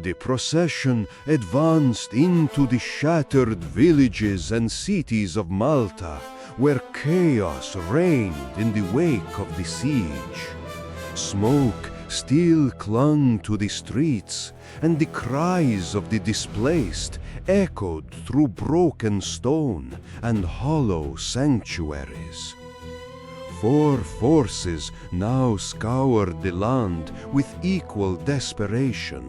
The procession advanced into the shattered villages and cities of Malta, where chaos reigned in the wake of the siege. Smoke still clung to the streets, and the cries of the displaced echoed through broken stone and hollow sanctuaries. 4 forces now scoured the land with equal desperation: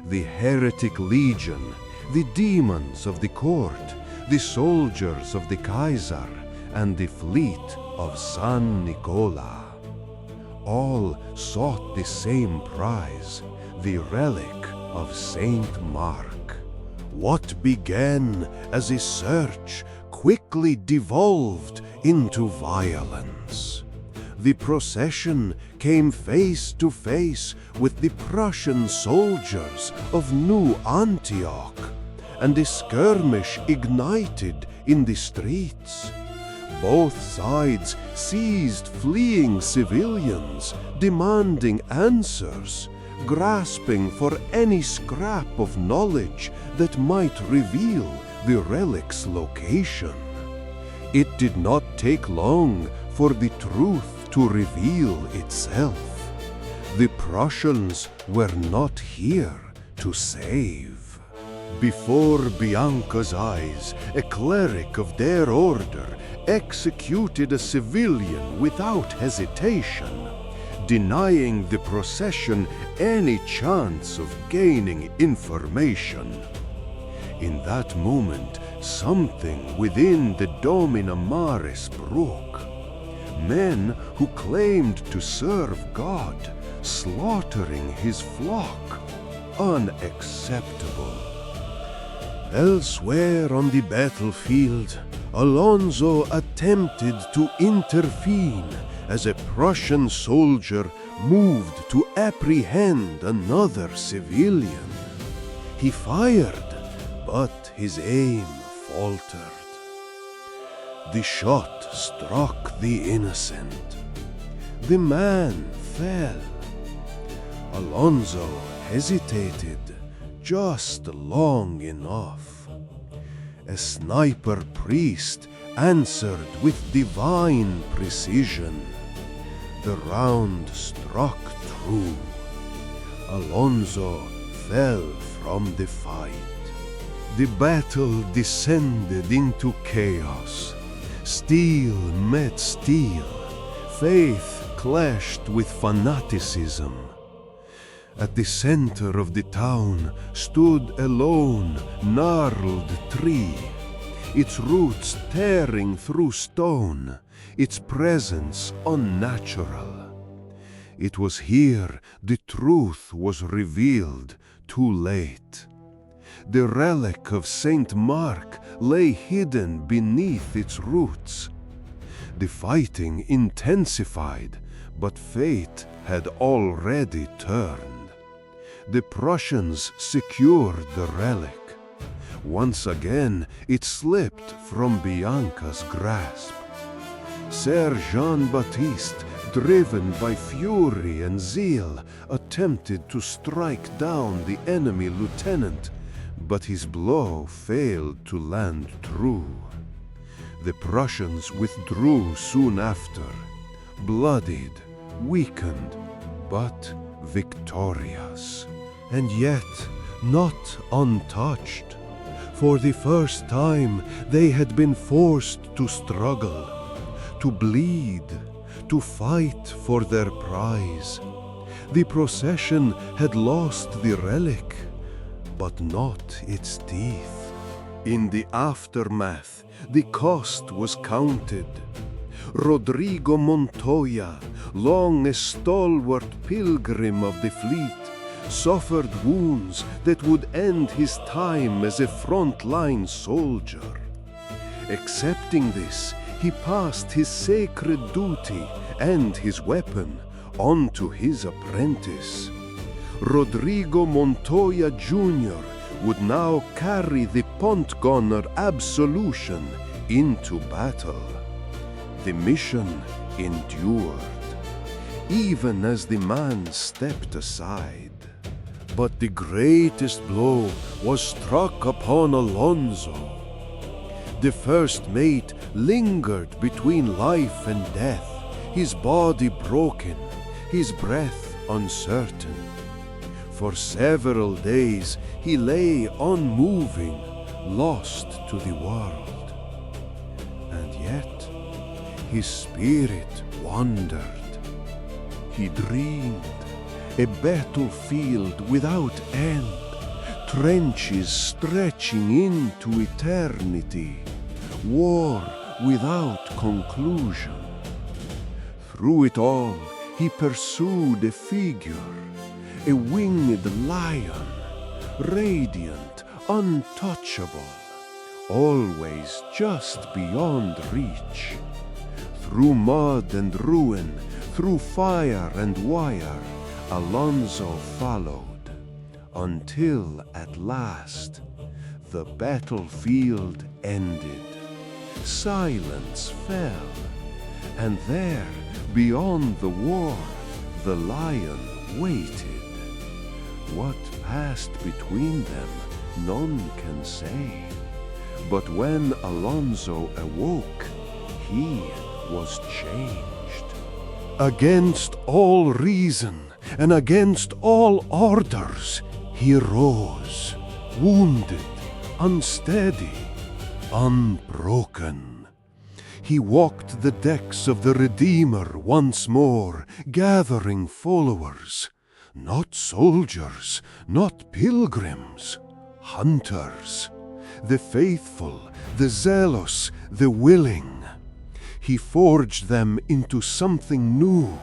the heretic legion, the demons of the court, the soldiers of the Kaiser, and the Fleet of San Nikola. All sought the same prize, the relic of Saint Mark. What began as a search quickly devolved into violence. The procession came face to face with the Prussian soldiers of New Antioch, and a skirmish ignited in the streets. Both sides seized fleeing civilians, demanding answers, grasping for any scrap of knowledge that might reveal the relic's location. It did not take long for the truth to reveal itself. The Prussians were not here to save. Before Bianca's eyes, a cleric of their order executed a civilian without hesitation, denying the procession any chance of gaining information. In that moment, something within the Domina Maris broke. Men who claimed to serve God, slaughtering his flock. Unacceptable. Elsewhere on the battlefield, Alonzo attempted to intervene as a Prussian soldier moved to apprehend another civilian. He fired, but his aim faltered. The shot struck the innocent. The man fell. Alonzo hesitated just long enough. A sniper priest answered with divine precision. The round struck true. Alonzo fell from the fight. The battle descended into chaos. Steel met steel. Faith clashed with fanaticism. At the center of the town stood a lone, gnarled tree, its roots tearing through stone, its presence unnatural. It was here the truth was revealed too late. The relic of Saint Mark lay hidden beneath its roots. The fighting intensified, but fate had already turned. The Prussians secured the relic. Once again, it slipped from Bianca's grasp. Sir Jean-Baptiste, driven by fury and zeal, attempted to strike down the enemy lieutenant, but his blow failed to land true. The Prussians withdrew soon after, bloodied, weakened, but victorious. And yet not untouched. For the first time they had been forced to struggle, to bleed, to fight for their prize. The procession had lost the relic, but not its teeth. In the aftermath, the cost was counted. Rodrigo Montoya, long a stalwart pilgrim of the fleet, suffered wounds that would end his time as a front-line soldier. Accepting this, he passed his sacred duty and his weapon on to his apprentice. Rodrigo Montoya Jr. would now carry the punt gunner absolution into battle. The mission endured, even as the man stepped aside. But the greatest blow was struck upon Alonzo. The first mate lingered between life and death, his body broken, his breath uncertain. For several days he lay unmoving, lost to the world. And yet his spirit wandered. He dreamed a battlefield without end, trenches stretching into eternity, war without conclusion. Through it all, he pursued a figure, a winged lion, radiant, untouchable, always just beyond reach. Through mud and ruin, through fire and wire, Alonzo followed, until at last the battlefield ended. Silence fell, and there, beyond the war, the lion waited. What passed between them, none can say. But when Alonzo awoke, he was changed. Against all reason and against all orders, he rose, wounded, unsteady, unbroken. He walked the decks of the Redeemer once more, gathering followers. Not soldiers, not pilgrims, hunters. The faithful, the zealous, the willing. He forged them into something new.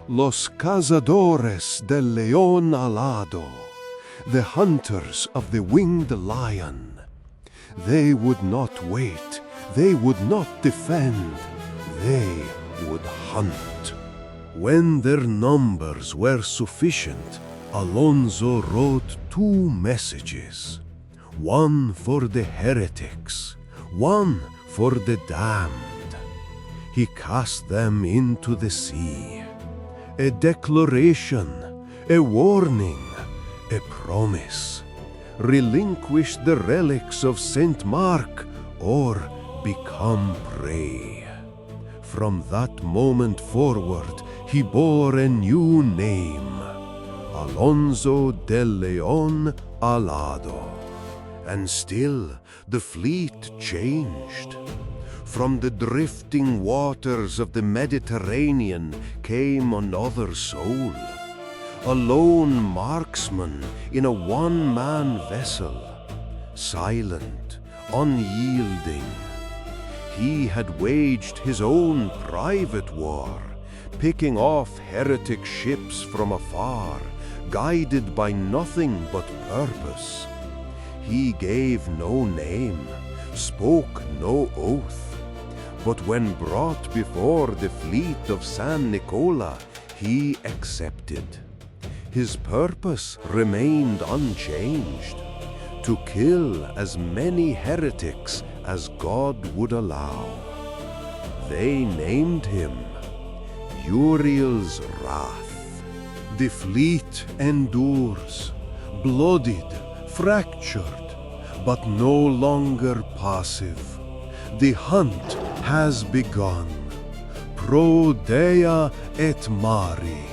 Los cazadores del león alado. The hunters of the winged lion. They would not wait. They would not defend. They would hunt. When their numbers were sufficient, Alonzo wrote 2 messages. One for the heretics, one for the damned. He cast them into the sea. A declaration, a warning, a promise. Relinquish the relics of Saint Mark or become prey. From that moment forward, he bore a new name, Alonzo del León Alado. And still the fleet changed. From the drifting waters of the Mediterranean came another soul, a lone marksman in a one-man vessel, silent, unyielding. He had waged his own private war, picking off heretic ships from afar, guided by nothing but purpose. He gave no name, spoke no oath. But when brought before the Fleet of San Nikola, he accepted. His purpose remained unchanged, to kill as many heretics as God would allow. They named him Uriel's Wrath. The fleet endures, bloodied, fractured, but no longer passive. The hunt has begun. Pro Dea et Mari.